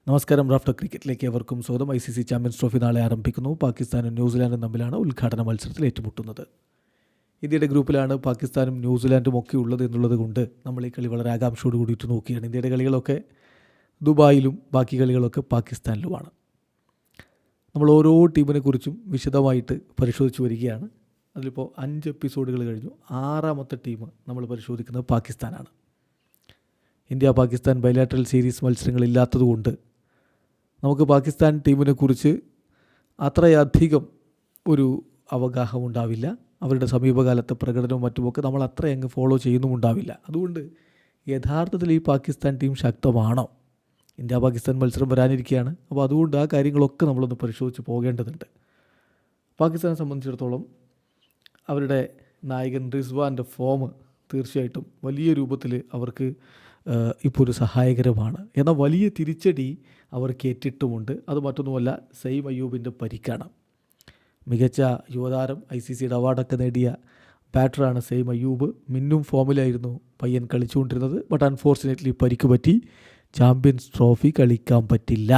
നമസ്കാരം. റാഫ്റ്റർ ക്രിക്കറ്റിലേക്ക് അവർക്കും സ്വാഗതം. ICC ചാമ്പ്യൻസ് ട്രോഫി നാളെ ആരംഭിക്കുന്നു. പാകിസ്ഥാനും ന്യൂസിലാൻഡും തമ്മിലാണ് ഉദ്ഘാടന മത്സരത്തിൽ ഏറ്റുമുട്ടുന്നത്. ഇന്ത്യയുടെ ഗ്രൂപ്പിലാണ് പാകിസ്ഥാനും ന്യൂസിലാൻഡും ഒക്കെ ഉള്ളത് എന്നുള്ളത് കൊണ്ട് നമ്മൾ ഈ കളി വളരെ ആകാംക്ഷയോട് കൂടിയിട്ട് നോക്കിയാണ്. ഇന്ത്യയുടെ കളികളൊക്കെ ദുബായിലും ബാക്കി കളികളൊക്കെ പാകിസ്ഥാനിലുമാണ്. നമ്മൾ ഓരോ ടീമിനെ കുറിച്ചും വിശദമായിട്ട് പരിശോധിച്ച് വരികയാണ്. അതിലിപ്പോൾ 5 എപ്പിസോഡുകൾ കഴിഞ്ഞു. 6ാമത്തെ ടീം നമ്മൾ പരിശോധിക്കുന്നത് പാകിസ്ഥാനാണ്. ഇന്ത്യ പാകിസ്ഥാൻ ബൈലാറ്ററൽ സീരീസ് മത്സരങ്ങളില്ലാത്തതുകൊണ്ട് നമുക്ക് പാകിസ്ഥാൻ ടീമിനെ കുറിച്ച് അത്രയധികം ഒരു അവഗാഹം ഉണ്ടാവില്ല. അവരുടെ സമീപകാലത്തെ പ്രകടനവും മറ്റുമൊക്കെ നമ്മൾ അത്രയങ്ങ് ഫോളോ ചെയ്യുന്നുമുണ്ടാവില്ല. അതുകൊണ്ട് യഥാർത്ഥത്തിൽ ഈ പാകിസ്ഥാൻ ടീം ശക്തമാണോ? ഇന്ത്യ പാകിസ്ഥാൻ മത്സരം വരാനിരിക്കുകയാണ്. അപ്പോൾ അതുകൊണ്ട് ആ കാര്യങ്ങളൊക്കെ നമ്മളൊന്ന് പരിശോധിച്ച് പോകേണ്ടതുണ്ട്. പാകിസ്ഥാനെ സംബന്ധിച്ചിടത്തോളം അവരുടെ നായകൻ റിസ്വാൻ്റെ ഫോം തീർച്ചയായിട്ടും വലിയ രൂപത്തിൽ അവർക്ക് ഇപ്പോൾ ഒരു സഹായകരമാണ്. എന്നാൽ വലിയ തിരിച്ചടി അവർക്ക് ഏറ്റിട്ടുമുണ്ട്. അത് മറ്റൊന്നുമല്ല, സൈം അയ്യൂബിൻ്റെ പരിക്കാണ്. മികച്ച യുവതാരം, ICCയുടെ അവാർഡൊക്കെ നേടിയ ബാറ്ററാണ് സൈം അയ്യൂബ്. മിന്നും ഫോമിലായിരുന്നു പയ്യൻ കളിച്ചുകൊണ്ടിരുന്നത്. ബട്ട് അൺഫോർച്ചുനേറ്റ്ലി പരിക്ക് പറ്റി. ചാമ്പ്യൻസ് ട്രോഫി കളിക്കാൻ പറ്റില്ല.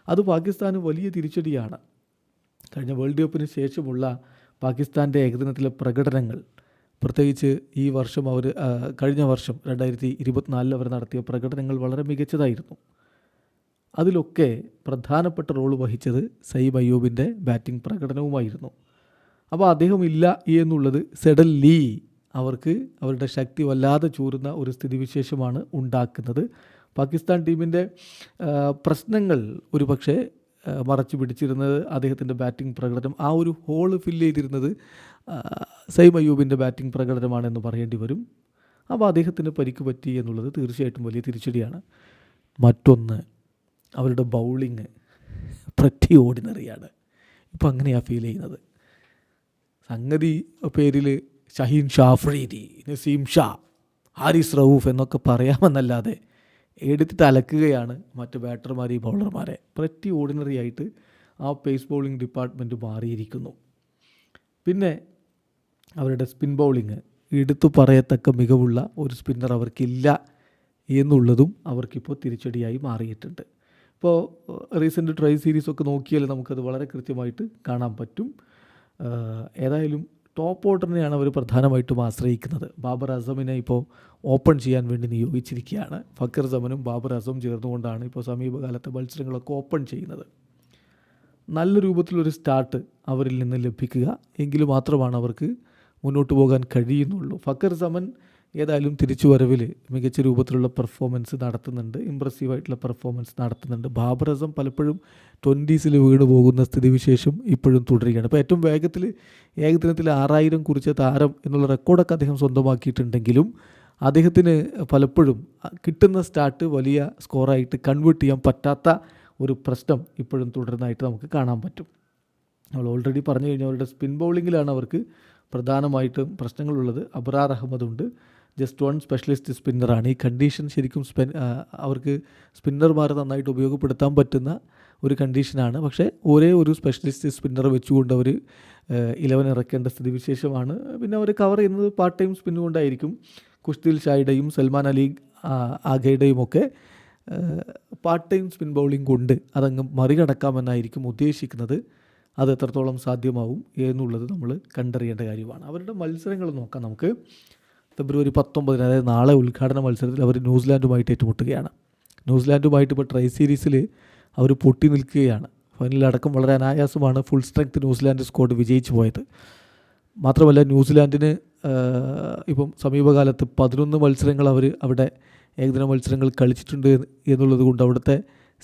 അത് പാകിസ്ഥാന് വലിയ തിരിച്ചടിയാണ്. കഴിഞ്ഞ വേൾഡ് കപ്പിന് ശേഷമുള്ള പാകിസ്ഥാൻ്റെ ഏകദിനത്തിലെ പ്രകടനങ്ങൾ, പ്രത്യേകിച്ച് ഈ വർഷം കഴിഞ്ഞ വർഷം 2024 അവർ നടത്തിയ പ്രകടനങ്ങൾ വളരെ മികച്ചതായിരുന്നു. അതിലൊക്കെ പ്രധാനപ്പെട്ട റോൾ വഹിച്ചത് സൈം അയ്യൂബിൻ്റെ ബാറ്റിംഗ് പ്രകടനവുമായിരുന്നു. അപ്പോൾ അദ്ദേഹം ഇല്ല എന്നുള്ളത് സഡൻലി അവർക്ക് അവരുടെ ശക്തി വല്ലാതെ ചൂരുന്ന ഒരു സ്ഥിതിവിശേഷമാണ് ഉണ്ടാക്കുന്നത്. പാകിസ്ഥാൻ ടീമിൻ്റെ പ്രശ്നങ്ങൾ ഒരു പക്ഷേ മറച്ചു പിടിച്ചിരുന്നത് അദ്ദേഹത്തിൻ്റെ ബാറ്റിംഗ് പ്രകടനം, ആ ഒരു ഹോള് ഫില്ല് ചെയ്തിരുന്നത് സൈം അയ്യൂബിൻ്റെ ബാറ്റിംഗ് പ്രകടനമാണെന്ന് പറയേണ്ടി വരും. അപ്പോൾ അദ്ദേഹത്തിന് പരിക്ക് പറ്റി എന്നുള്ളത് തീർച്ചയായിട്ടും വലിയ തിരിച്ചടിയാണ്. മറ്റൊന്ന്, അവരുടെ ബൗളിങ് പ്രറ്റി ഓർഡിനറിയാണ്. ഇപ്പം അങ്ങനെയാണ് ഫീൽ ചെയ്യുന്നത്. സംഗതി പേരിൽ ഷഹീൻ ഷാ അഫ്രീദി, നസീം ഷാ, ഹാരിസ് റഊഫ് എന്നൊക്കെ പറയാമെന്നല്ലാതെ എടുത്തിട്ട് അലക്കുകയാണ് മറ്റ് ബാറ്റർമാർ ഈ ബൗളർമാരെ. പ്രറ്റി ഓർഡിനറി ആയിട്ട് ആ പേസ് ബൗളിംഗ് ഡിപ്പാർട്ട്മെൻറ്റ് മാറിയിരിക്കുന്നു. പിന്നെ അവരുടെ സ്പിൻ ബൗളിങ് എടുത്തു പറയത്തക്ക മികവുള്ള ഒരു സ്പിന്നർ അവർക്കില്ല എന്നുള്ളതും അവർക്കിപ്പോൾ തിരിച്ചടിയായി മാറിയിട്ടുണ്ട്. ഇപ്പോൾ റീസെൻ്റ് ട്രൈ സീരീസൊക്കെ നോക്കിയാൽ നമുക്കത് വളരെ കൃത്യമായിട്ട് കാണാൻ പറ്റും. ഏതായാലും ടോപ്പ് ഓർഡറിനെയാണ് അവർ പ്രധാനമായിട്ടും ആശ്രയിക്കുന്നത്. ബാബർ അസമിനെ ഇപ്പോൾ ഓപ്പൺ ചെയ്യാൻ വേണ്ടി നിയോഗിച്ചിരിക്കുകയാണ്. ഫക്കർ സമനും ബാബർ അസം ചേർന്നുകൊണ്ടാണ് ഇപ്പോൾ സമീപകാലത്തെ മത്സരങ്ങളൊക്കെ ഓപ്പൺ ചെയ്യുന്നത്. നല്ല രൂപത്തിലൊരു സ്റ്റാർട്ട് അവരിൽ നിന്ന് ലഭിക്കുക എങ്കിൽ മാത്രമാണ് അവർക്ക് മുന്നോട്ട് പോകാൻ കഴിയുന്നുള്ളൂ. ഫക്കർ സമൻ ഏതായാലും തിരിച്ചുവരവിൽ മികച്ച രൂപത്തിലുള്ള പെർഫോമൻസ് നടത്തുന്നുണ്ട്, ഇമ്പ്രസീവായിട്ടുള്ള പെർഫോമൻസ് നടത്തുന്നുണ്ട്. ബാബർ അസം പലപ്പോഴും 20s വീണ് പോകുന്ന സ്ഥിതിവിശേഷം ഇപ്പോഴും തുടരുകയാണ്. ഇപ്പോൾ ഏറ്റവും വേഗത്തിൽ ഏകദിനത്തിൽ 6000 കുറിച്ച താരം എന്നുള്ള റെക്കോർഡൊക്കെ അദ്ദേഹം സ്വന്തമാക്കിയിട്ടുണ്ടെങ്കിലും അദ്ദേഹത്തിന് പലപ്പോഴും കിട്ടുന്ന സ്റ്റാർട്ട് വലിയ സ്കോറായിട്ട് കൺവേർട്ട് ചെയ്യാൻ പറ്റാത്ത ഒരു പ്രശ്നം ഇപ്പോഴും തുടരുന്നതായിട്ട് നമുക്ക് കാണാൻ പറ്റും. നമ്മൾ ഓൾറെഡി പറഞ്ഞു കഴിഞ്ഞാൽ അവരുടെ സ്പിൻ ബൗളിങ്ങിലാണ് അവർക്ക് പ്രധാനമായിട്ടും പ്രശ്നങ്ങളുള്ളത്. അബ്രാർ അഹമ്മദുണ്ട്, ജസ്റ്റ് വൺ സ്പെഷ്യലിസ്റ്റ് സ്പിന്നറാണ്. ഈ കണ്ടീഷൻ ശരിക്കും അവർക്ക് സ്പിന്നർമാരെ നന്നായിട്ട് ഉപയോഗപ്പെടുത്താൻ പറ്റുന്ന ഒരു കണ്ടീഷനാണ്. പക്ഷേ ഒരേ ഒരു സ്പെഷ്യലിസ്റ്റ് സ്പിന്നർ വെച്ചുകൊണ്ട് അവർ 11 ഇറക്കേണ്ട സ്ഥിതിവിശേഷമാണ്. പിന്നെ അവർ കവർ ചെയ്യുന്നത് പാർട്ട് ടൈം സ്പിൻ കൊണ്ടായിരിക്കും. കുഷ്തിൽ ഷായുടെയും സൽമാൻ അലി ആഗയുടെയും ഒക്കെ പാർട്ട് ടൈം സ്പിൻ ബൗളിംഗ് കൊണ്ട് അതങ്ങ് മറികടക്കാമെന്നായിരിക്കും ഉദ്ദേശിക്കുന്നത്. അത് എത്രത്തോളം സാധ്യമാവും എന്നുള്ളത് നമ്മൾ കണ്ടറിയേണ്ട കാര്യമാണ്. അവരുടെ മത്സരങ്ങൾ നോക്കാം നമുക്ക്. ഫെബ്രുവരി 19, അതായത് നാളെ ഉദ്ഘാടന മത്സരത്തിൽ അവർ ന്യൂസിലാൻഡുമായിട്ട് ഏറ്റുമുട്ടുകയാണ്. ന്യൂസിലാൻഡുമായിട്ട് ഇപ്പോൾ ട്രൈ സീരീസിൽ അവർ പൊട്ടി നിൽക്കുകയാണ്. ഫൈനലടക്കം വളരെ അനായാസമാണ് ഫുൾ സ്ട്രെങ്ത് ന്യൂസിലാൻഡ് സ്ക്വാഡ് വിജയിച്ചു പോയത്. മാത്രമല്ല ന്യൂസിലാൻഡിന് ഇപ്പം സമീപകാലത്ത് 11 മത്സരങ്ങൾ അവർ അവിടെ ഏകദിന മത്സരങ്ങൾ കളിച്ചിട്ടുണ്ട് എന്നുള്ളത് കൊണ്ട് അവിടുത്തെ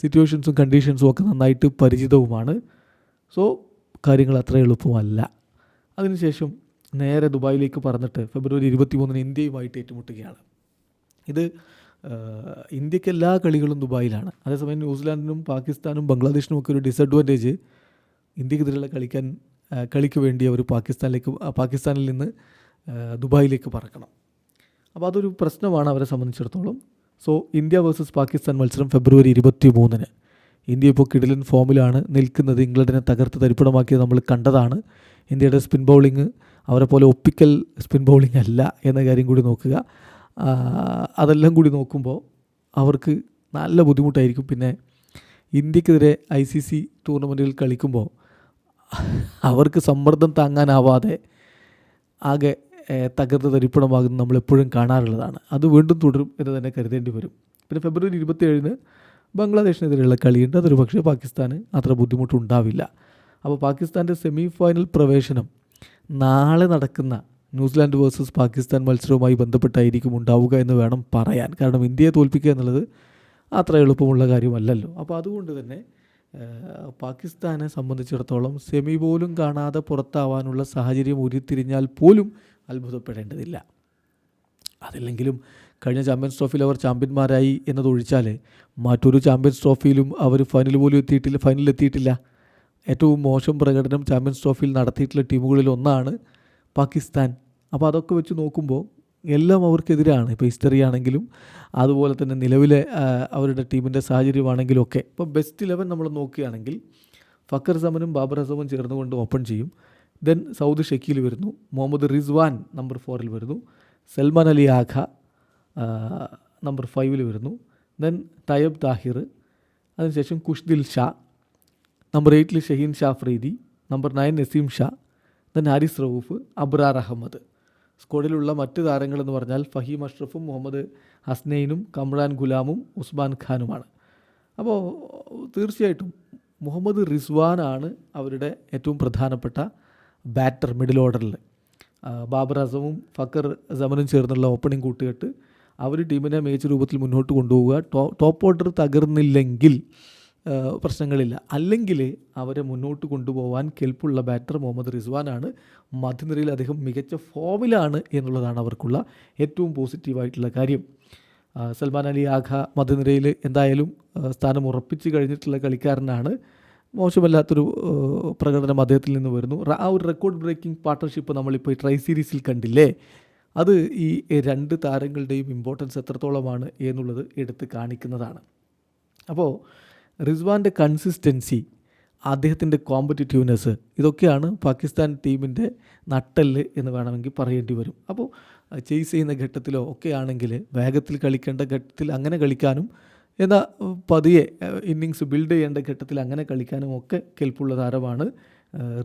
സിറ്റുവേഷൻസും കണ്ടീഷൻസും ഒക്കെ നന്നായിട്ട് പരിചിതവുമാണ്. സോ കാര്യങ്ങൾ അത്ര എളുപ്പമല്ല. അതിനുശേഷം നേരെ ദുബായിലേക്ക് പറന്നിട്ട് ഫെബ്രുവരി 23 ഇന്ത്യയുമായിട്ട് ഏറ്റുമുട്ടുകയാണ്. ഇത് ഇന്ത്യക്ക് എല്ലാ കളികളും ദുബായിലാണ്. അതേസമയം ന്യൂസിലാൻഡിനും പാകിസ്ഥാനും ബംഗ്ലാദേശിനും ഒക്കെ ഒരു ഡിസഡ്വാൻറ്റേജ്, ഇന്ത്യക്കെതിരെയുള്ള കളിക്ക് വേണ്ടി അവർ പാകിസ്ഥാനിൽ നിന്ന് ദുബായിലേക്ക് പറക്കണം. അപ്പോൾ അതൊരു പ്രശ്നമാണ് അവരെ സംബന്ധിച്ചിടത്തോളം. സോ ഇന്ത്യ വേഴ്സസ് പാകിസ്ഥാൻ മത്സരം ഫെബ്രുവരി 23. ഇന്ത്യ ഇപ്പോൾ കിടിലൻ ഫോമിലാണ് നിൽക്കുന്നത്. ഇംഗ്ലണ്ടിനെ തകർത്ത് തരിപ്പണമാക്കിയത് നമ്മൾ കണ്ടതാണ്. ഇന്ത്യയുടെ സ്പിൻ ബൗളിങ് അവരെ പോലെ ഒപ്പിക്കൽ സ്പിൻ ബൗളിംഗ് അല്ല എന്ന കാര്യം കൂടി നോക്കുക. അതെല്ലാം കൂടി നോക്കുമ്പോൾ അവർക്ക് നല്ല ബുദ്ധിമുട്ടായിരിക്കും. പിന്നെ ഇന്ത്യക്കെതിരെ ICC ടൂർണമെൻറ്റുകൾ കളിക്കുമ്പോൾ അവർക്ക് സമ്മർദ്ദം താങ്ങാനാവാതെ ആകെ തകർത്ത് തരിപ്പണമാകുന്നത് നമ്മളെപ്പോഴും കാണാറുള്ളതാണ്. അത് വീണ്ടും തുടരും എന്ന് തന്നെ കരുതേണ്ടി വരും. പിന്നെ ഫെബ്രുവരി 27 ബംഗ്ലാദേശിനെതിരെയുള്ള കളിയുണ്ട്. അതൊരു പക്ഷേ പാകിസ്ഥാന് അത്ര ബുദ്ധിമുട്ടുണ്ടാവില്ല. അപ്പോൾ പാകിസ്ഥാൻ്റെ സെമി ഫൈനൽ പ്രവേശനം നാളെ നടക്കുന്ന ന്യൂസിലാൻഡ് വേഴ്സസ് പാകിസ്ഥാൻ മത്സരവുമായി ബന്ധപ്പെട്ടായിരിക്കും ഉണ്ടാവുക എന്ന് വേണം പറയാൻ. കാരണം ഇന്ത്യയെ തോൽപ്പിക്കുക എന്നുള്ളത് അത്ര എളുപ്പമുള്ള കാര്യമല്ലല്ലോ. അപ്പോൾ അതുകൊണ്ട് തന്നെ പാകിസ്ഥാനെ സംബന്ധിച്ചിടത്തോളം സെമി പോലും കാണാതെ പുറത്താവാനുള്ള സാഹചര്യം ഉരുത്തിരിഞ്ഞാൽ പോലും അത്ഭുതപ്പെടേണ്ടതില്ല. അതില്ലെങ്കിലും കഴിഞ്ഞ ചാമ്പ്യൻസ് ട്രോഫിയിൽ അവർ ചാമ്പ്യന്മാരായി എന്നതൊഴിച്ചാൽ മറ്റൊരു ചാമ്പ്യൻസ് ട്രോഫിയിലും അവർ ഫൈനലിലെത്തിയിട്ടില്ല. ഏറ്റവും മോശം പ്രകടനം ചാമ്പ്യൻസ് ട്രോഫിയിൽ നടത്തിയിട്ടുള്ള ടീമുകളിൽ ഒന്നാണ് പാകിസ്ഥാൻ. അപ്പോൾ അതൊക്കെ വെച്ച് നോക്കുമ്പോൾ എല്ലാം അവർക്കെതിരാണ്. ഇപ്പോൾ ഹിസ്റ്ററി ആണെങ്കിലും അതുപോലെ തന്നെ നിലവിലെ അവരുടെ ടീമിൻ്റെ സാഹചര്യമാണെങ്കിലും ഒക്കെ. ഇപ്പോൾ ബെസ്റ്റ് 11 നമ്മൾ നോക്കുകയാണെങ്കിൽ ഫക്കർ സമനും ബാബർ അസമും ചേർന്നുകൊണ്ട് ഓപ്പൺ ചെയ്യും. ദെൻ സൗദ് ഷക്കീൽ വരുന്നു, മുഹമ്മദ് റിസ്വാൻ നമ്പർ 4 വരുന്നു, സൽമാൻ അലി ആഖ നമ്പർ 5 വരുന്നു, ദെൻ തയ്യബ് താഹിർ, അതിനുശേഷം Khushdil Shah, number 8 Shaheen Shah Afridi, number 9 Naseem Shah, then Haris Rauf, Abrar Ahmed. സ്ക്വാഡിലുള്ള മറ്റ് താരങ്ങളെന്ന് പറഞ്ഞാൽ ഫഹീം അഷ്റഫും മുഹമ്മദ് ഹസ്നൈനും കമ്രാൻ ഗുലാമും ഉസ്മാൻ ഖാനുമാണ്. അപ്പോൾ തീർച്ചയായിട്ടും മുഹമ്മദ് റിസ്വാനാണ് അവരുടെ ഏറ്റവും പ്രധാനപ്പെട്ട ബാറ്റർ മിഡിൽ ഓർഡറിൽ. ബാബർ അസമും ഫക്കർ സമനും ചേർന്നുള്ള ഓപ്പണിംഗ് കൂട്ടുകെട്ട് അവർ ടീമിനെ മികച്ച രൂപത്തിൽ മുന്നോട്ട് കൊണ്ടുപോവുക. ടോപ്പ് ഓർഡർ തകർന്നില്ലെങ്കിൽ പ്രശ്നങ്ങളില്ല. അല്ലെങ്കിൽ അവരെ മുന്നോട്ട് കൊണ്ടുപോകാൻ കെൽപ്പുള്ള ബാറ്റർ മുഹമ്മദ് റിസ്വാനാണ്. മധ്യനിരയിൽ അദ്ദേഹം മികച്ച ഫോമിലാണ് എന്നുള്ളതാണ് അവർക്കുള്ള ഏറ്റവും പോസിറ്റീവായിട്ടുള്ള കാര്യം. സൽമാൻ അലി ആഖ മധ്യനിരയിൽ എന്തായാലും സ്ഥാനം ഉറപ്പിച്ച് കഴിഞ്ഞിട്ടുള്ള കളിക്കാരനാണ്. മോശമല്ലാത്തൊരു പ്രകടനം അദ്ദേഹത്തിൽ നിന്ന് വരുന്നു. ആ ഒരു റെക്കോർഡ് ബ്രേക്കിംഗ് പാർട്ട്ണർഷിപ്പ് നമ്മളിപ്പോൾ ട്രൈ സീരീസിൽ കണ്ടില്ലേ, അത് ഈ 2 താരങ്ങളുടെയും ഇമ്പോർട്ടൻസ് എത്രത്തോളമാണ് എന്നുള്ളത് എടുത്ത് കാണിക്കുന്നതാണ്. അപ്പോൾ റിസ്വാൻ്റെ കൺസിസ്റ്റൻസി, അദ്ദേഹത്തിൻ്റെ കോമ്പറ്റിറ്റീവ്നെസ്, ഇതൊക്കെയാണ് പാകിസ്ഥാൻ ടീമിൻ്റെ നട്ടെല്ല് എന്ന് വേണമെങ്കിൽ പറയേണ്ടി വരും. അപ്പോൾ ചേസ് ചെയ്യുന്ന ഘട്ടത്തിലോ ഒക്കെ ആണെങ്കിൽ വേഗത്തിൽ കളിക്കേണ്ട ഘട്ടത്തിൽ അങ്ങനെ കളിക്കാനും, എന്നാൽ പതിയെ ഇന്നിങ്സ് ബിൽഡ് ചെയ്യേണ്ട ഘട്ടത്തിൽ അങ്ങനെ കളിക്കാനും ഒക്കെ കെൽപ്പുള്ള താരമാണ്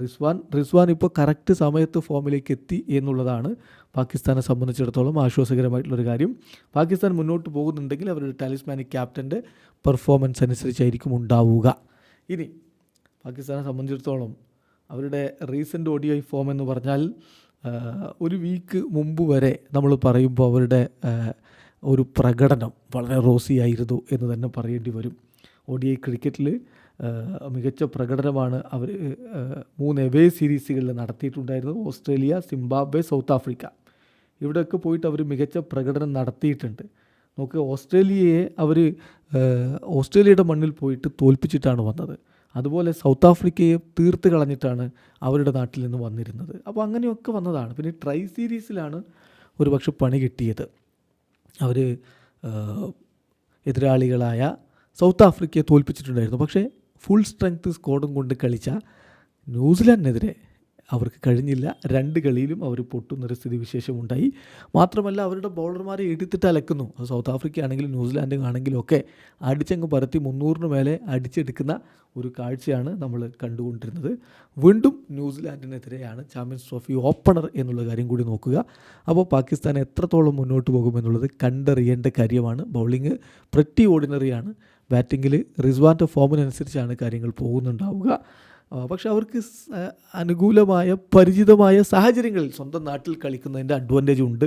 റിസ്വാൻ ഇപ്പോൾ കറക്റ്റ് സമയത്ത് ഫോമിലേക്ക് എത്തി എന്നുള്ളതാണ് പാകിസ്ഥാനെ സംബന്ധിച്ചിടത്തോളം ആശ്വാസകരമായിട്ടുള്ളൊരു കാര്യം. പാകിസ്ഥാൻ മുന്നോട്ട് പോകുന്നുണ്ടെങ്കിൽ അവരുടെ ടാലിസ്മാനിക് ക്യാപ്റ്റൻ്റെ പെർഫോമൻസ് അനുസരിച്ചായിരിക്കും ഉണ്ടാവുക. ഇനി പാകിസ്ഥാനെ സംബന്ധിച്ചിടത്തോളം അവരുടെ റീസെൻ്റ് ODI ഫോം എന്ന് പറഞ്ഞാൽ ഒരു വീക്ക് മുമ്പ് വരെ നമ്മൾ പറയുമ്പോൾ അവരുടെ ഒരു പ്രകടനം വളരെ റോസി ആയിരുന്നു എന്ന് തന്നെ പറയേണ്ടി വരും. ODI ക്രിക്കറ്റിൽ മികച്ച പ്രകടനമാണ് അവർ 3 എവേ സീരീസുകളിൽ നടത്തിയിട്ടുണ്ടായിരുന്നത്. ഓസ്ട്രേലിയ, സിംബാബ്വെ, സൗത്ത് ആഫ്രിക്ക, ഇവിടെയൊക്കെ പോയിട്ട് അവർ മികച്ച പ്രകടനം നടത്തിയിട്ടുണ്ട്. നോക്കുക, ഓസ്ട്രേലിയയുടെ മണ്ണിൽ പോയിട്ട് തോൽപ്പിച്ചിട്ടാണ് വന്നത്. അതുപോലെ സൗത്ത് ആഫ്രിക്കയെ തീർത്ത് കളഞ്ഞിട്ടാണ് അവരുടെ നാട്ടിൽ നിന്ന് വന്നിരുന്നത്. അപ്പോൾ അങ്ങനെയൊക്കെ വന്നതാണ്. പിന്നെ ട്രൈ സീരീസിലാണ് ഒരു പക്ഷെ പണി കിട്ടിയത്. അവർ എതിരാളികളായ സൗത്ത് ആഫ്രിക്കയെ തോൽപ്പിച്ചിട്ടുണ്ടായിരുന്നു. പക്ഷേ ഫുൾ സ്ട്രെങ്ത് സ്ക്വാഡും കൊണ്ട് കളിച്ച ന്യൂസിലാൻഡിനെതിരെ അവർക്ക് കഴിഞ്ഞില്ല. 2 കളിയിലും അവർ പൊട്ടുന്നൊരു സ്ഥിതിവിശേഷം ഉണ്ടായി. മാത്രമല്ല അവരുടെ ബൗളർമാരെ എടുത്തിട്ട് അലക്കുന്നു. അത് സൗത്ത് ആഫ്രിക്ക ആണെങ്കിലും ന്യൂസിലാൻഡ് ആണെങ്കിലും ഒക്കെ അടിച്ചങ്ങ് പരത്തി 300 മേലെ അടിച്ചെടുക്കുന്ന ഒരു കാഴ്ചയാണ് നമ്മൾ കണ്ടുകൊണ്ടിരുന്നത്. വീണ്ടും ന്യൂസിലാൻഡിനെതിരെയാണ് ചാമ്പ്യൻസ് ട്രോഫി ഓപ്പണർ എന്നുള്ള കാര്യം കൂടി നോക്കുക. അപ്പോൾ പാകിസ്ഥാൻ എത്രത്തോളം മുന്നോട്ട് പോകുമെന്നുള്ളത് കണ്ടറിയേണ്ട കാര്യമാണ്. Bowling pretty ഓർഡിനറിയാണ്. ബാറ്റിങ്ങിൽ റിസ്വാൻ്റെ ഫോമിനനുസരിച്ചാണ് കാര്യങ്ങൾ പോകുന്നുണ്ടാവുക. പക്ഷെ അവർക്ക് അനുകൂലമായ പരിചിതമായ സാഹചര്യങ്ങളിൽ സ്വന്തം നാട്ടിൽ കളിക്കുന്നതിൻ്റെ അഡ്വാൻറ്റേജ് ഉണ്ട്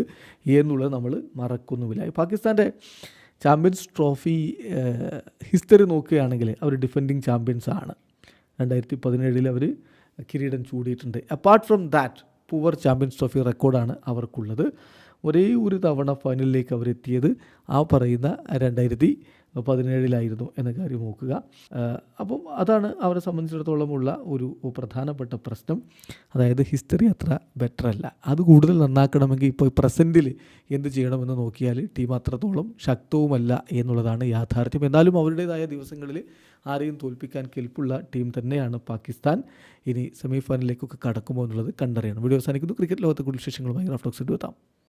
എന്നുള്ളത് നമ്മൾ മറക്കുന്നുമില്ല. പാകിസ്ഥാൻ്റെ ചാമ്പ്യൻസ് ട്രോഫി ഹിസ്റ്ററി നോക്കുകയാണെങ്കിൽ അവർ ഡിഫെൻഡിങ് ചാമ്പ്യൻസ് ആണ്. 2017 അവർ കിരീടം ചൂടിയിട്ടുണ്ട്. Apart from that poor Champions Trophy റെക്കോർഡാണ് അവർക്കുള്ളത്. ഒരേ ഒരു തവണ ഫൈനലിലേക്ക് അവരെത്തിയത് ആ പറയുന്ന 2017 എന്ന കാര്യം നോക്കുക. അപ്പം അതാണ് അവരെ സംബന്ധിച്ചിടത്തോളമുള്ള ഒരു പ്രധാനപ്പെട്ട പ്രശ്നം. അതായത് ഹിസ്റ്ററി അത്ര ബെറ്റർ അല്ല. അത് കൂടുതൽ നന്നാക്കണമെങ്കിൽ ഇപ്പോൾ പ്രസൻറ്റിൽ എന്ത് ചെയ്യണമെന്ന് നോക്കിയാൽ ടീം അത്രത്തോളം ശക്തവുമല്ല എന്നുള്ളതാണ് യാഥാർത്ഥ്യം. എന്നാലും അവരുടേതായ ദിവസങ്ങളിൽ ആരെയും തോൽപ്പിക്കാൻ കെൽപ്പുള്ള ടീം തന്നെയാണ് പാകിസ്ഥാൻ. ഇനി സെമി ഫൈനലിലേക്കൊക്കെ കടക്കുമോ എന്നുള്ളത് കണ്ടറിയണം. വീഡിയോ അവസാനിക്കുന്നു. ക്രിക്കറ്റ് ലോകത്തെ കൂടുതൽ വിശേഷങ്ങളുമായി റാഫ്റ്റോക്സ് എത്താം.